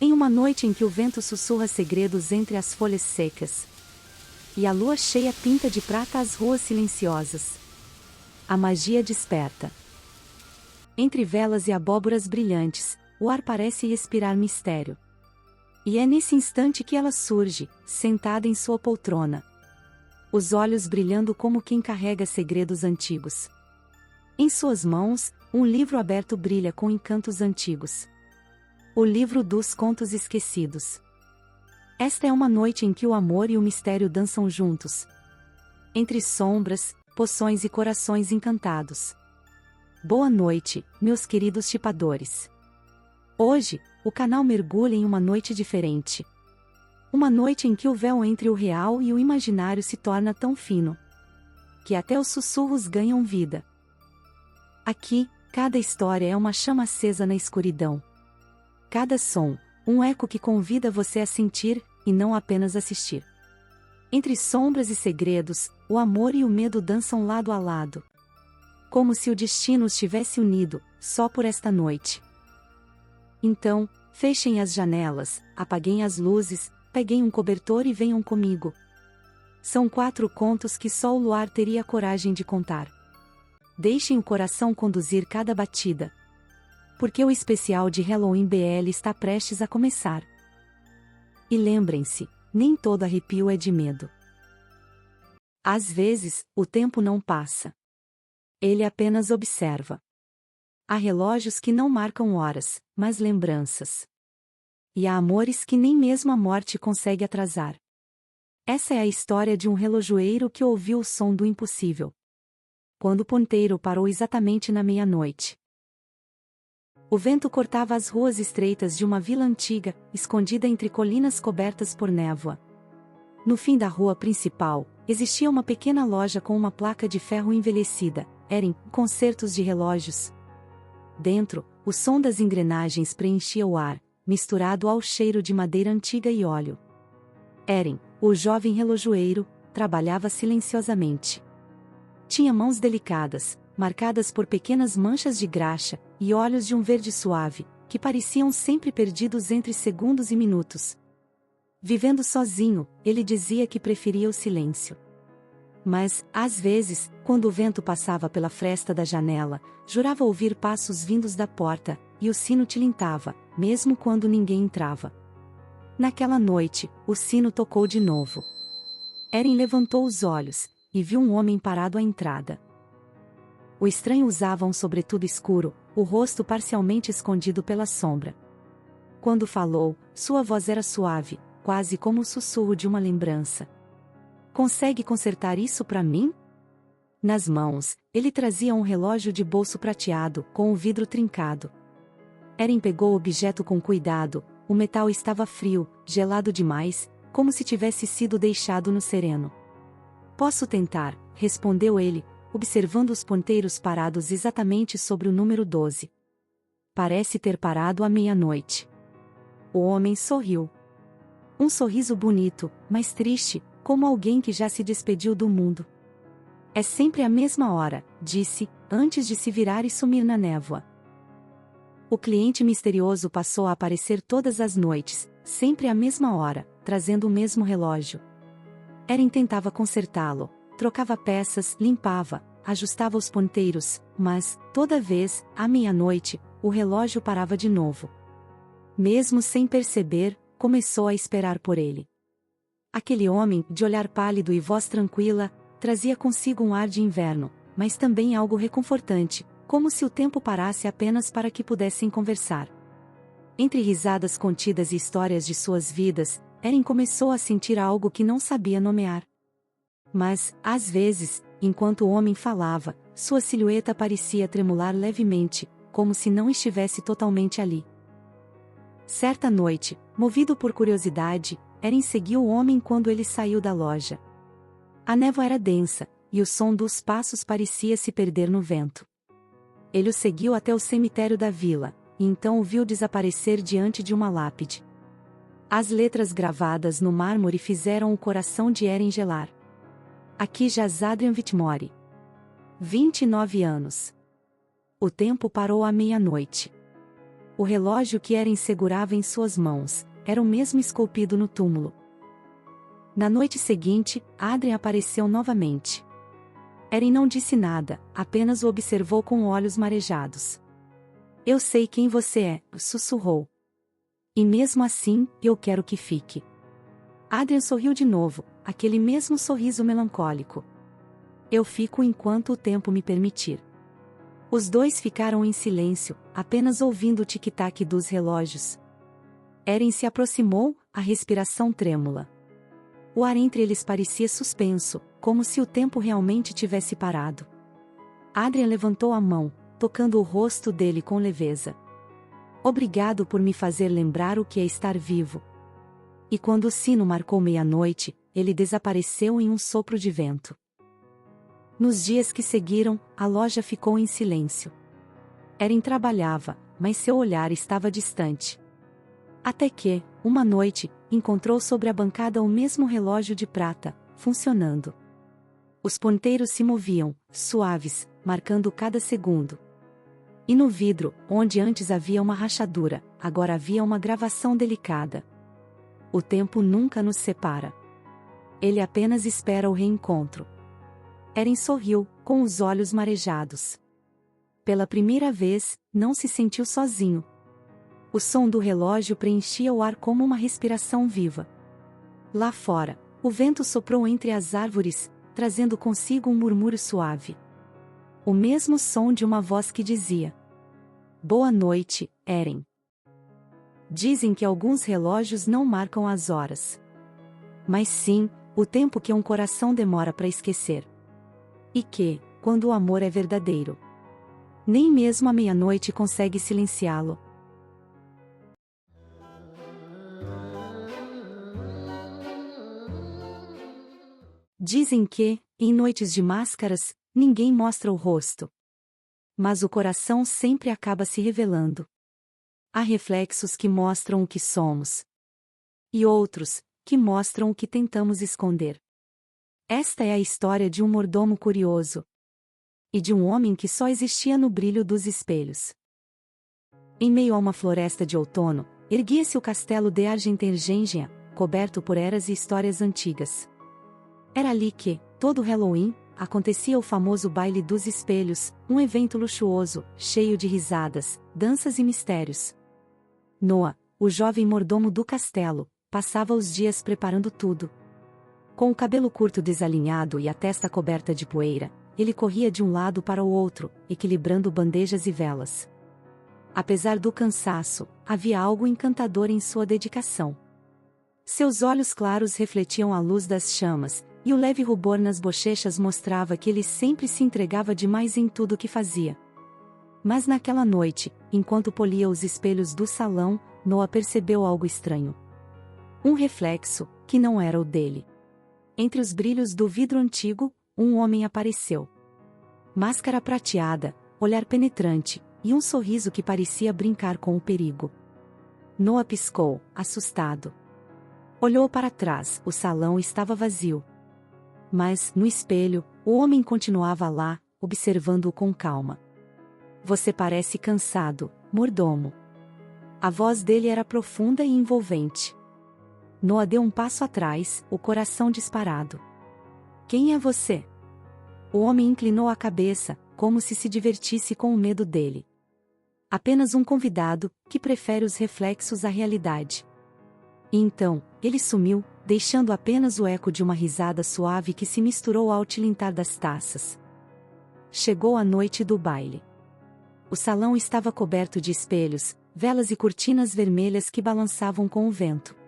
Em uma noite em que o vento sussurra segredos entre as folhas secas, e a lua cheia pinta de prata as ruas silenciosas, a magia desperta. Entre velas e abóboras brilhantes, o ar parece respirar mistério. E é nesse instante que ela surge, sentada em sua poltrona, os olhos brilhando como quem carrega segredos antigos. Em suas mãos, um livro aberto brilha com encantos antigos. O livro dos contos esquecidos. Esta é uma noite em que o amor e o mistério dançam juntos. Entre sombras, poções e corações encantados. Boa noite, meus queridos shipadores. Hoje, o canal mergulha em uma noite diferente. Uma noite em que o véu entre o real e o imaginário se torna tão fino que até os sussurros ganham vida. Aqui, cada história é uma chama acesa na escuridão. Cada som, um eco que convida você a sentir, e não apenas assistir. Entre sombras e segredos, o amor e o medo dançam lado a lado. Como se o destino os tivesse unido, só por esta noite. Então, fechem as janelas, apaguem as luzes, peguem um cobertor e venham comigo. São 4 contos que só o luar teria coragem de contar. Deixem o coração conduzir cada batida. Porque o especial de Halloween BL está prestes a começar. E lembrem-se, nem todo arrepio é de medo. Às vezes, o tempo não passa. Ele apenas observa. Há relógios que não marcam horas, mas lembranças. E há amores que nem mesmo a morte consegue atrasar. Essa é a história de um relojoeiro que ouviu o som do impossível. Quando o ponteiro parou exatamente na meia-noite. O vento cortava as ruas estreitas de uma vila antiga, escondida entre colinas cobertas por névoa. No fim da rua principal, existia uma pequena loja com uma placa de ferro envelhecida, Eren, concertos de relógios. Dentro, o som das engrenagens preenchia o ar, misturado ao cheiro de madeira antiga e óleo. Eren, o jovem relojoeiro, trabalhava silenciosamente. Tinha mãos delicadas, marcadas por pequenas manchas de graxa, e olhos de um verde suave, que pareciam sempre perdidos entre segundos e minutos. Vivendo sozinho, ele dizia que preferia o silêncio. Mas, às vezes, quando o vento passava pela fresta da janela, jurava ouvir passos vindos da porta, e o sino tilintava, mesmo quando ninguém entrava. Naquela noite, o sino tocou de novo. Eren levantou os olhos, e viu um homem parado à entrada. O estranho usava um sobretudo escuro, o rosto parcialmente escondido pela sombra. Quando falou, sua voz era suave, quase como o sussurro de uma lembrança. Consegue consertar isso para mim? Nas mãos, ele trazia um relógio de bolso prateado, com o vidro trincado. Eren pegou o objeto com cuidado, o metal estava frio, gelado demais, como se tivesse sido deixado no sereno. Posso tentar, respondeu ele, observando os ponteiros parados exatamente sobre o número 12. Parece ter parado à meia-noite. O homem sorriu. Um sorriso bonito, mas triste, como alguém que já se despediu do mundo. É sempre a mesma hora, disse, antes de se virar e sumir na névoa. O cliente misterioso passou a aparecer todas as noites, sempre à mesma hora, trazendo o mesmo relógio. Eren tentava consertá-lo. Trocava peças, limpava, ajustava os ponteiros, mas, toda vez, à meia-noite, o relógio parava de novo. Mesmo sem perceber, começou a esperar por ele. Aquele homem, de olhar pálido e voz tranquila, trazia consigo um ar de inverno, mas também algo reconfortante, como se o tempo parasse apenas para que pudessem conversar. Entre risadas contidas e histórias de suas vidas, Eren começou a sentir algo que não sabia nomear. Mas, às vezes, enquanto o homem falava, sua silhueta parecia tremular levemente, como se não estivesse totalmente ali. Certa noite, movido por curiosidade, Eren seguiu o homem quando ele saiu da loja. A névoa era densa, e o som dos passos parecia se perder no vento. Ele o seguiu até o cemitério da vila, e então o viu desaparecer diante de uma lápide. As letras gravadas no mármore fizeram o coração de Eren gelar. Aqui jaz Adrian Whitmore. 29 anos. O tempo parou à meia-noite. O relógio que Eren segurava em suas mãos era o mesmo esculpido no túmulo. Na noite seguinte, Adrien apareceu novamente. Eren não disse nada, apenas o observou com olhos marejados. Eu sei quem você é, sussurrou. E mesmo assim, eu quero que fique. Adrien sorriu de novo, aquele mesmo sorriso melancólico. Eu fico enquanto o tempo me permitir. Os dois ficaram em silêncio, apenas ouvindo o tic-tac dos relógios. Eren se aproximou, a respiração trêmula. O ar entre eles parecia suspenso, como se o tempo realmente tivesse parado. Adrien levantou a mão, tocando o rosto dele com leveza. Obrigado por me fazer lembrar o que é estar vivo. E quando o sino marcou meia-noite, ele desapareceu em um sopro de vento. Nos dias que seguiram, a loja ficou em silêncio. Eren trabalhava, mas seu olhar estava distante. Até que, uma noite, encontrou sobre a bancada o mesmo relógio de prata, funcionando. Os ponteiros se moviam, suaves, marcando cada segundo. E no vidro, onde antes havia uma rachadura, agora havia uma gravação delicada. O tempo nunca nos separa. Ele apenas espera o reencontro. Eren sorriu, com os olhos marejados. Pela primeira vez, não se sentiu sozinho. O som do relógio preenchia o ar como uma respiração viva. Lá fora, o vento soprou entre as árvores, trazendo consigo um murmúrio suave. O mesmo som de uma voz que dizia: Boa noite, Eren. Dizem que alguns relógios não marcam as horas. Mas sim, o tempo que um coração demora para esquecer. E que, quando o amor é verdadeiro, nem mesmo a meia-noite consegue silenciá-lo. Dizem que, em noites de máscaras, ninguém mostra o rosto. Mas o coração sempre acaba se revelando. Há reflexos que mostram o que somos. E outros, que mostram o que tentamos esconder. Esta é a história de um mordomo curioso. E de um homem que só existia no brilho dos espelhos. Em meio a uma floresta de outono, erguia-se o castelo de Argentergengia, coberto por eras e histórias antigas. Era ali que, todo Halloween, acontecia o famoso Baile dos Espelhos, um evento luxuoso, cheio de risadas, danças e mistérios. Noah, o jovem mordomo do castelo, passava os dias preparando tudo. Com o cabelo curto desalinhado e a testa coberta de poeira, ele corria de um lado para o outro, equilibrando bandejas e velas. Apesar do cansaço, havia algo encantador em sua dedicação. Seus olhos claros refletiam a luz das chamas, e o leve rubor nas bochechas mostrava que ele sempre se entregava demais em tudo o que fazia. Mas naquela noite, enquanto polia os espelhos do salão, Noah percebeu algo estranho. Um reflexo, que não era o dele. Entre os brilhos do vidro antigo, um homem apareceu. Máscara prateada, olhar penetrante, e um sorriso que parecia brincar com o perigo. Noah piscou, assustado. Olhou para trás, o salão estava vazio. Mas, no espelho, o homem continuava lá, observando-o com calma. Você parece cansado, mordomo. A voz dele era profunda e envolvente. Noah deu um passo atrás, o coração disparado. Quem é você? O homem inclinou a cabeça, como se divertisse com o medo dele. Apenas um convidado, que prefere os reflexos à realidade. E então, ele sumiu, deixando apenas o eco de uma risada suave que se misturou ao tilintar das taças. Chegou a noite do baile. O salão estava coberto de espelhos, velas e cortinas vermelhas que balançavam com o vento.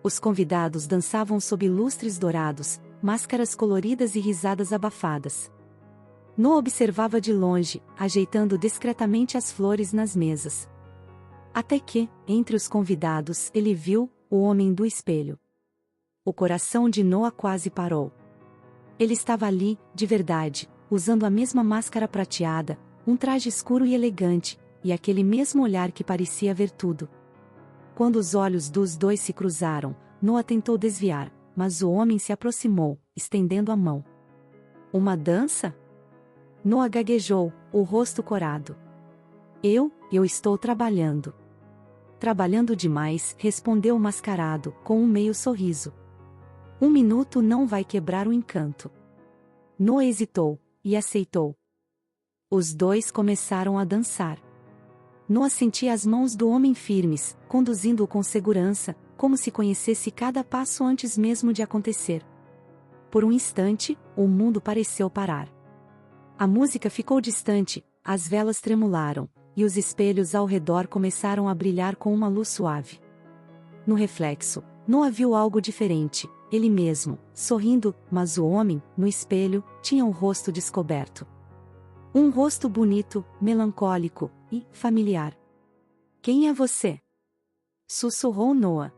Os convidados dançavam sob lustres dourados, máscaras coloridas e risadas abafadas. Noah observava de longe, ajeitando discretamente as flores nas mesas. Até que, entre os convidados, ele viu o homem do espelho. O coração de Noah quase parou. Ele estava ali, de verdade, usando a mesma máscara prateada, um traje escuro e elegante, e aquele mesmo olhar que parecia ver tudo. Quando os olhos dos dois se cruzaram, Noah tentou desviar, mas o homem se aproximou, estendendo a mão. Uma dança? Noah gaguejou, o rosto corado. Eu estou trabalhando. Trabalhando demais, respondeu o mascarado, com um meio sorriso. 1 minuto não vai quebrar o encanto. Noah hesitou, e aceitou. Os dois começaram a dançar. Noah sentia as mãos do homem firmes, conduzindo-o com segurança, como se conhecesse cada passo antes mesmo de acontecer. Por um instante, o mundo pareceu parar. A música ficou distante, as velas tremularam, e os espelhos ao redor começaram a brilhar com uma luz suave. No reflexo, Noah viu algo diferente, ele mesmo, sorrindo, mas o homem, no espelho, tinha o rosto descoberto. Um rosto bonito, melancólico e familiar. Quem é você? Sussurrou Noah.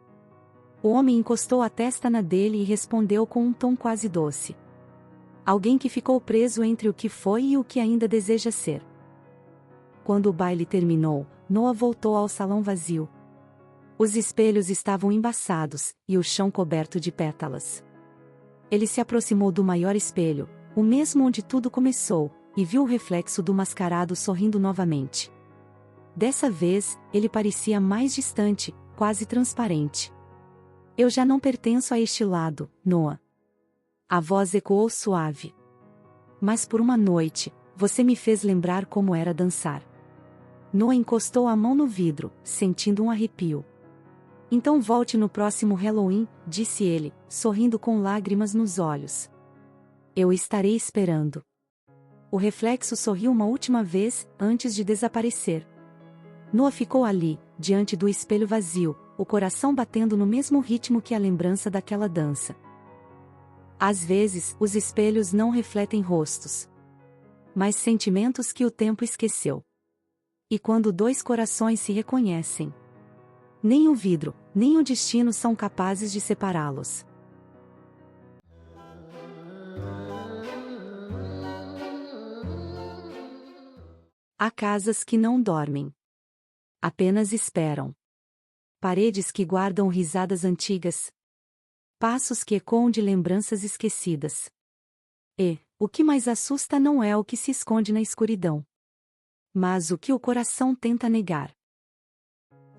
O homem encostou a testa na dele e respondeu com um tom quase doce. Alguém que ficou preso entre o que foi e o que ainda deseja ser. Quando o baile terminou, Noah voltou ao salão vazio. Os espelhos estavam embaçados, e o chão coberto de pétalas. Ele se aproximou do maior espelho, o mesmo onde tudo começou, e viu o reflexo do mascarado sorrindo novamente. Dessa vez, ele parecia mais distante, quase transparente. Eu já não pertenço a este lado, Noah. A voz ecoou suave. Mas por uma noite, você me fez lembrar como era dançar. Noah encostou a mão no vidro, sentindo um arrepio. Então volte no próximo Halloween, disse ele, sorrindo com lágrimas nos olhos. Eu estarei esperando. O reflexo sorriu uma última vez, antes de desaparecer. Noah ficou ali, diante do espelho vazio, o coração batendo no mesmo ritmo que a lembrança daquela dança. Às vezes, os espelhos não refletem rostos, mas sentimentos que o tempo esqueceu. E quando dois corações se reconhecem, nem o vidro, nem o destino são capazes de separá-los. Há casas que não dormem. Apenas esperam. Paredes que guardam risadas antigas. Passos que ecoam de lembranças esquecidas. E, o que mais assusta não é o que se esconde na escuridão, mas o que o coração tenta negar.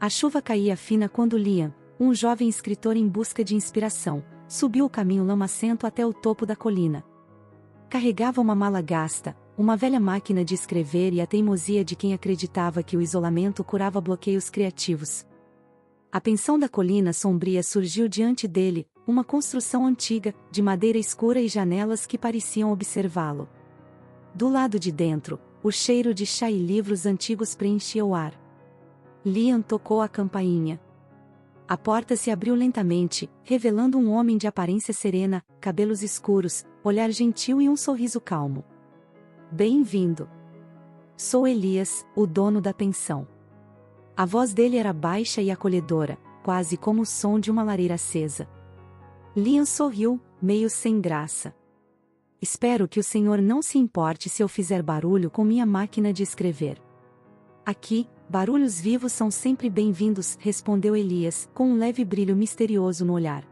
A chuva caía fina quando Liam, um jovem escritor em busca de inspiração, subiu o caminho lamacento até o topo da colina. Carregava uma mala gasta, uma velha máquina de escrever e a teimosia de quem acreditava que o isolamento curava bloqueios criativos. A pensão da colina sombria surgiu diante dele, uma construção antiga, de madeira escura e janelas que pareciam observá-lo. Do lado de dentro, o cheiro de chá e livros antigos preenchia o ar. Liam tocou a campainha. A porta se abriu lentamente, revelando um homem de aparência serena, cabelos escuros, olhar gentil e um sorriso calmo. Bem-vindo. Sou Elias, o dono da pensão. A voz dele era baixa e acolhedora, quase como o som de uma lareira acesa. Liam sorriu, meio sem graça. Espero que o senhor não se importe se eu fizer barulho com minha máquina de escrever. Aqui, barulhos vivos são sempre bem-vindos, respondeu Elias, com um leve brilho misterioso no olhar.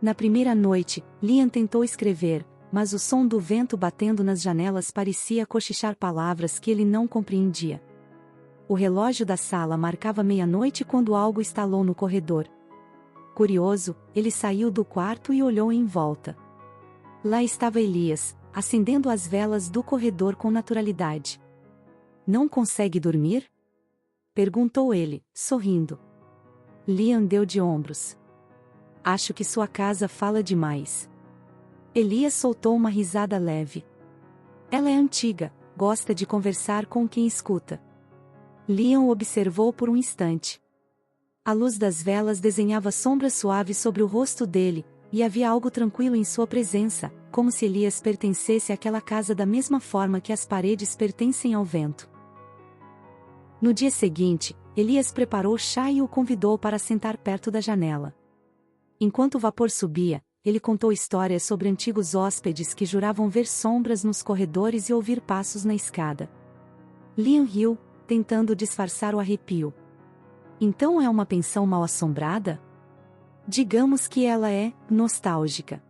Na primeira noite, Liam tentou escrever, mas o som do vento batendo nas janelas parecia cochichar palavras que ele não compreendia. O relógio da sala marcava meia-noite quando algo estalou no corredor. Curioso, ele saiu do quarto e olhou em volta. Lá estava Elias, acendendo as velas do corredor com naturalidade. Não consegue dormir? Perguntou ele, sorrindo. Liam deu de ombros. Acho que sua casa fala demais. Elias soltou uma risada leve. Ela é antiga, gosta de conversar com quem escuta. Liam o observou por um instante. A luz das velas desenhava sombras suaves sobre o rosto dele, e havia algo tranquilo em sua presença, como se Elias pertencesse àquela casa da mesma forma que as paredes pertencem ao vento. No dia seguinte, Elias preparou chá e o convidou para sentar perto da janela. Enquanto o vapor subia, ele contou histórias sobre antigos hóspedes que juravam ver sombras nos corredores e ouvir passos na escada. Liam riu, tentando disfarçar o arrepio. Então é uma pensão mal-assombrada? Digamos que ela é nostálgica.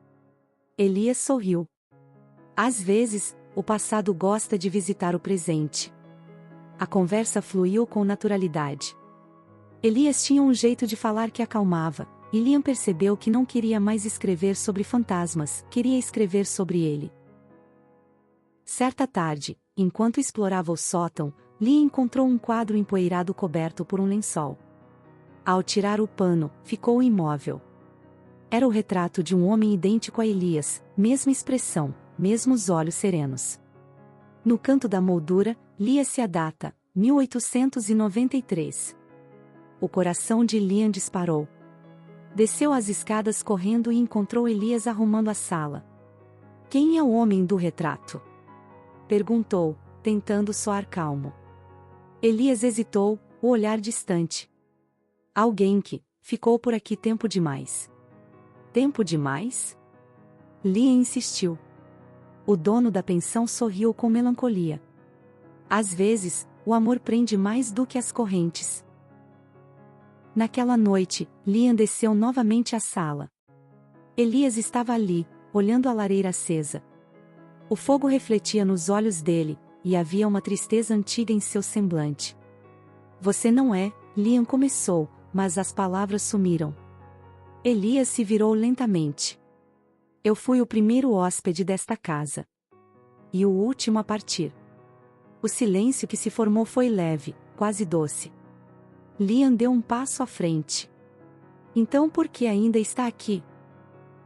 Elias sorriu. Às vezes, o passado gosta de visitar o presente. A conversa fluiu com naturalidade. Elias tinha um jeito de falar que acalmava, e Liam percebeu que não queria mais escrever sobre fantasmas, queria escrever sobre ele. Certa tarde, enquanto explorava o sótão, Liam encontrou um quadro empoeirado coberto por um lençol. Ao tirar o pano, ficou imóvel. Era o retrato de um homem idêntico a Elias, mesma expressão, mesmos olhos serenos. No canto da moldura, lia-se a data, 1893. O coração de Liam disparou. Desceu as escadas correndo e encontrou Elias arrumando a sala. "Quem é o homem do retrato?" perguntou, tentando soar calmo. Elias hesitou, o olhar distante. "Alguém que ficou por aqui tempo demais." "Tempo demais?" Liam insistiu. O dono da pensão sorriu com melancolia. "Às vezes, o amor prende mais do que as correntes." Naquela noite, Liam desceu novamente à sala. Elias estava ali, olhando a lareira acesa. O fogo refletia nos olhos dele, e havia uma tristeza antiga em seu semblante. "Você não é", Liam começou, mas as palavras sumiram. Elias se virou lentamente. "Eu fui o primeiro hóspede desta casa. E o último a partir." O silêncio que se formou foi leve, quase doce. Liam deu um passo à frente. "Então por que ainda está aqui?"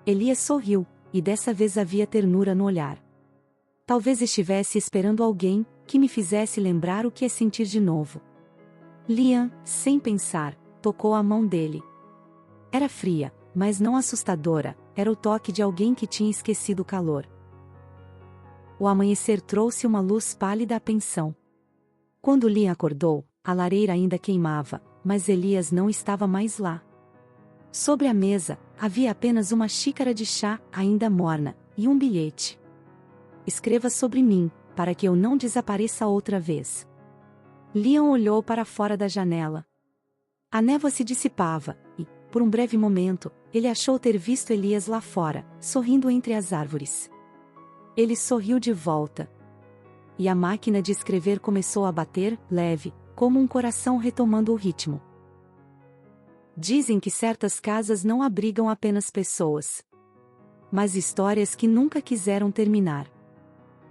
Elias sorriu, e dessa vez havia ternura no olhar. "Talvez estivesse esperando alguém que me fizesse lembrar o que é sentir de novo." Liam, sem pensar, tocou a mão dele. Era fria, mas não assustadora, era o toque de alguém que tinha esquecido o calor. O amanhecer trouxe uma luz pálida à pensão. Quando Liam acordou, a lareira ainda queimava, mas Elias não estava mais lá. Sobre a mesa, havia apenas uma xícara de chá, ainda morna, e um bilhete. "Escreva sobre mim, para que eu não desapareça outra vez." Liam olhou para fora da janela. A névoa se dissipava, e, por um breve momento, ele achou ter visto Elias lá fora, sorrindo entre as árvores. Ele sorriu de volta. E a máquina de escrever começou a bater, leve, como um coração retomando o ritmo. Dizem que certas casas não abrigam apenas pessoas, mas histórias que nunca quiseram terminar.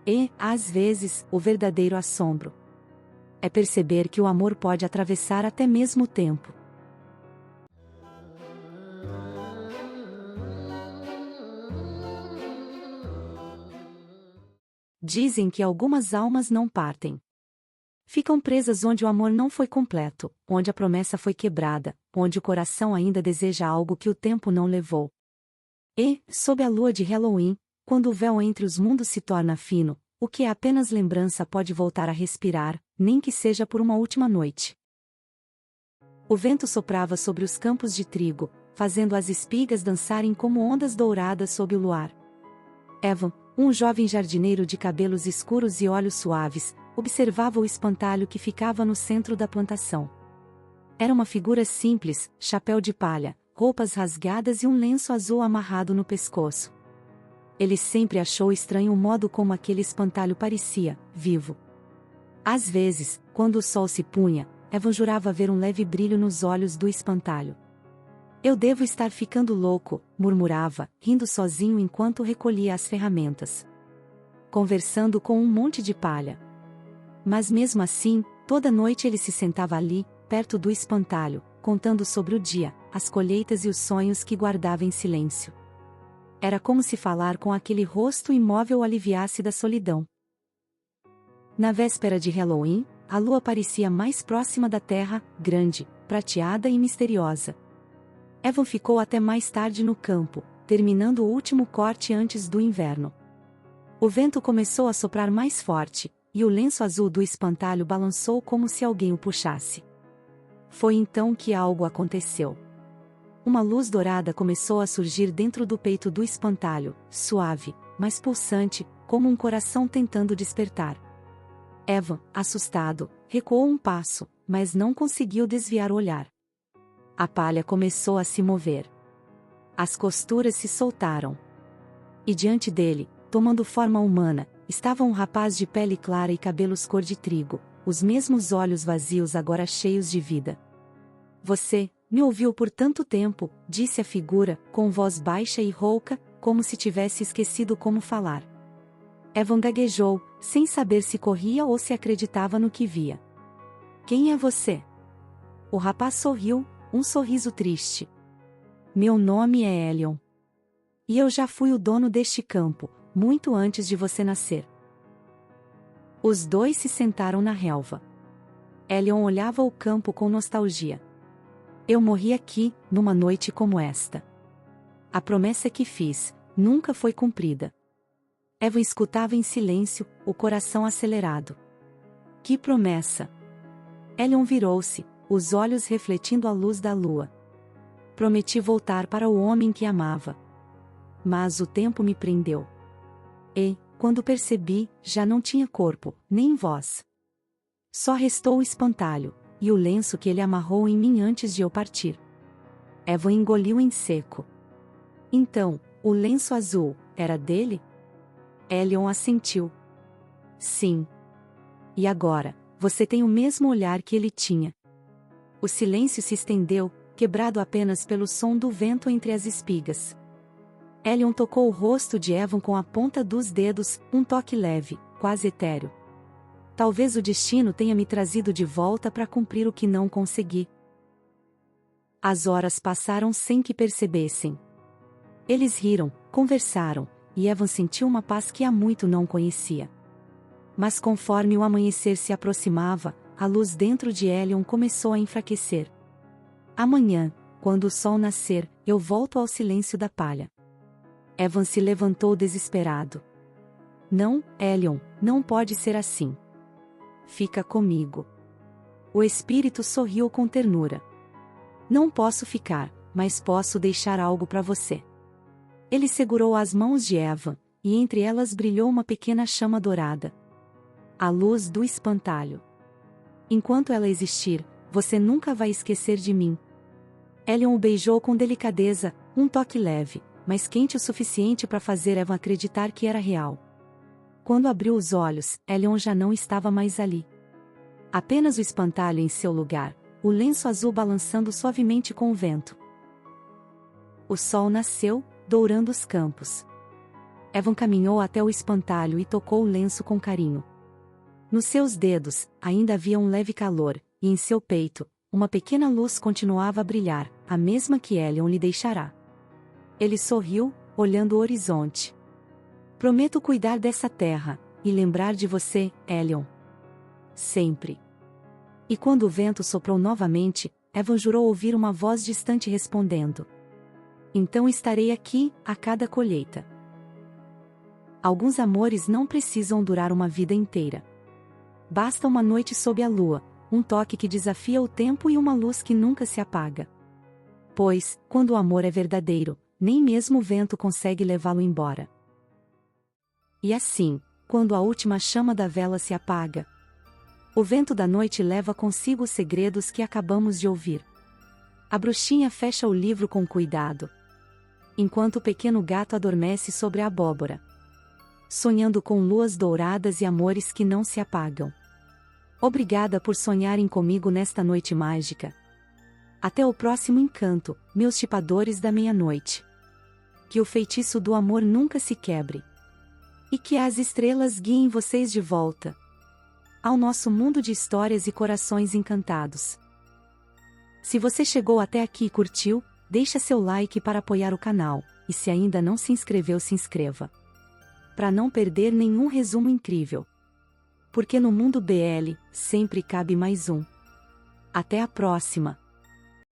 E, às vezes, o verdadeiro assombro é perceber que o amor pode atravessar até mesmo o tempo. Dizem que algumas almas não partem. Ficam presas onde o amor não foi completo, onde a promessa foi quebrada, onde o coração ainda deseja algo que o tempo não levou. E, sob a lua de Halloween, quando o véu entre os mundos se torna fino, o que é apenas lembrança pode voltar a respirar, nem que seja por uma última noite. O vento soprava sobre os campos de trigo, fazendo as espigas dançarem como ondas douradas sob o luar. Evan, um jovem jardineiro de cabelos escuros e olhos suaves, observava o espantalho que ficava no centro da plantação. Era uma figura simples, chapéu de palha, roupas rasgadas e um lenço azul amarrado no pescoço. Ele sempre achou estranho o modo como aquele espantalho parecia vivo. Às vezes, quando o sol se punha, Evan jurava ver um leve brilho nos olhos do espantalho. "Eu devo estar ficando louco", murmurava, rindo sozinho enquanto recolhia as ferramentas. Conversando com um monte de palha. Mas mesmo assim, toda noite ele se sentava ali, perto do espantalho, contando sobre o dia, as colheitas e os sonhos que guardava em silêncio. Era como se falar com aquele rosto imóvel o aliviasse da solidão. Na véspera de Halloween, a lua parecia mais próxima da terra, grande, prateada e misteriosa. Evan ficou até mais tarde no campo, terminando o último corte antes do inverno. O vento começou a soprar mais forte, e o lenço azul do espantalho balançou como se alguém o puxasse. Foi então que algo aconteceu. Uma luz dourada começou a surgir dentro do peito do espantalho, suave, mas pulsante, como um coração tentando despertar. Evan, assustado, recuou um passo, mas não conseguiu desviar o olhar. A palha começou a se mover. As costuras se soltaram. E diante dele, tomando forma humana, estava um rapaz de pele clara e cabelos cor de trigo, os mesmos olhos vazios agora cheios de vida. Você me ouviu por tanto tempo, disse a figura, com voz baixa e rouca, como se tivesse esquecido como falar. Evan gaguejou, sem saber se corria ou se acreditava no que via. Quem é você? O rapaz sorriu, um sorriso triste. Meu nome é Elion. E eu já fui o dono deste campo, muito antes de você nascer. Os dois se sentaram na relva. Elion olhava o campo com nostalgia. Eu morri aqui, numa noite como esta. A promessa que fiz, nunca foi cumprida. Evan escutava em silêncio, o coração acelerado. Que promessa! Elion virou-se, os olhos refletindo a luz da lua. Prometi voltar para o homem que amava. Mas o tempo me prendeu. E, quando percebi, já não tinha corpo, nem voz. Só restou o espantalho, e o lenço que ele amarrou em mim antes de eu partir. Evan engoliu em seco. Então, o lenço azul, era dele? Elion assentiu. Sim. E agora, você tem o mesmo olhar que ele tinha. O silêncio se estendeu, quebrado apenas pelo som do vento entre as espigas. Elion tocou o rosto de Evan com a ponta dos dedos, um toque leve, quase etéreo. Talvez o destino tenha me trazido de volta para cumprir o que não consegui. As horas passaram sem que percebessem. Eles riram, conversaram, e Evan sentiu uma paz que há muito não conhecia. Mas conforme o amanhecer se aproximava, a luz dentro de Elion começou a enfraquecer. Amanhã, quando o sol nascer, eu volto ao silêncio da palha. Evan se levantou desesperado. Não, Elion, não pode ser assim. Fica comigo. O espírito sorriu com ternura. Não posso ficar, mas posso deixar algo para você. Ele segurou as mãos de Evan, e entre elas brilhou uma pequena chama dourada. A luz do espantalho. Enquanto ela existir, você nunca vai esquecer de mim. Elion o beijou com delicadeza, um toque leve, mas quente o suficiente para fazer Evan acreditar que era real. Quando abriu os olhos, Elion já não estava mais ali. Apenas o espantalho em seu lugar, o lenço azul balançando suavemente com o vento. O sol nasceu, dourando os campos. Evan caminhou até o espantalho e tocou o lenço com carinho. Nos seus dedos, ainda havia um leve calor, e em seu peito, uma pequena luz continuava a brilhar, a mesma que Elion lhe deixará. Ele sorriu, olhando o horizonte. Prometo cuidar dessa terra, e lembrar de você, Elion. Sempre. E quando o vento soprou novamente, Evan jurou ouvir uma voz distante respondendo. Então estarei aqui, a cada colheita. Alguns amores não precisam durar uma vida inteira. Basta uma noite sob a lua, um toque que desafia o tempo e uma luz que nunca se apaga. Pois, quando o amor é verdadeiro, nem mesmo o vento consegue levá-lo embora. E assim, quando a última chama da vela se apaga, o vento da noite leva consigo os segredos que acabamos de ouvir. A bruxinha fecha o livro com cuidado, enquanto o pequeno gato adormece sobre a abóbora, sonhando com luas douradas e amores que não se apagam. Obrigada por sonharem comigo nesta noite mágica. Até o próximo encanto, meus chipadores da meia-noite. Que o feitiço do amor nunca se quebre. E que as estrelas guiem vocês de volta ao nosso mundo de histórias e corações encantados. Se você chegou até aqui e curtiu, deixa seu like para apoiar o canal, e se ainda não se inscreveu, se inscreva. Para não perder nenhum resumo incrível. Porque no mundo BL, sempre cabe mais um. Até a próxima!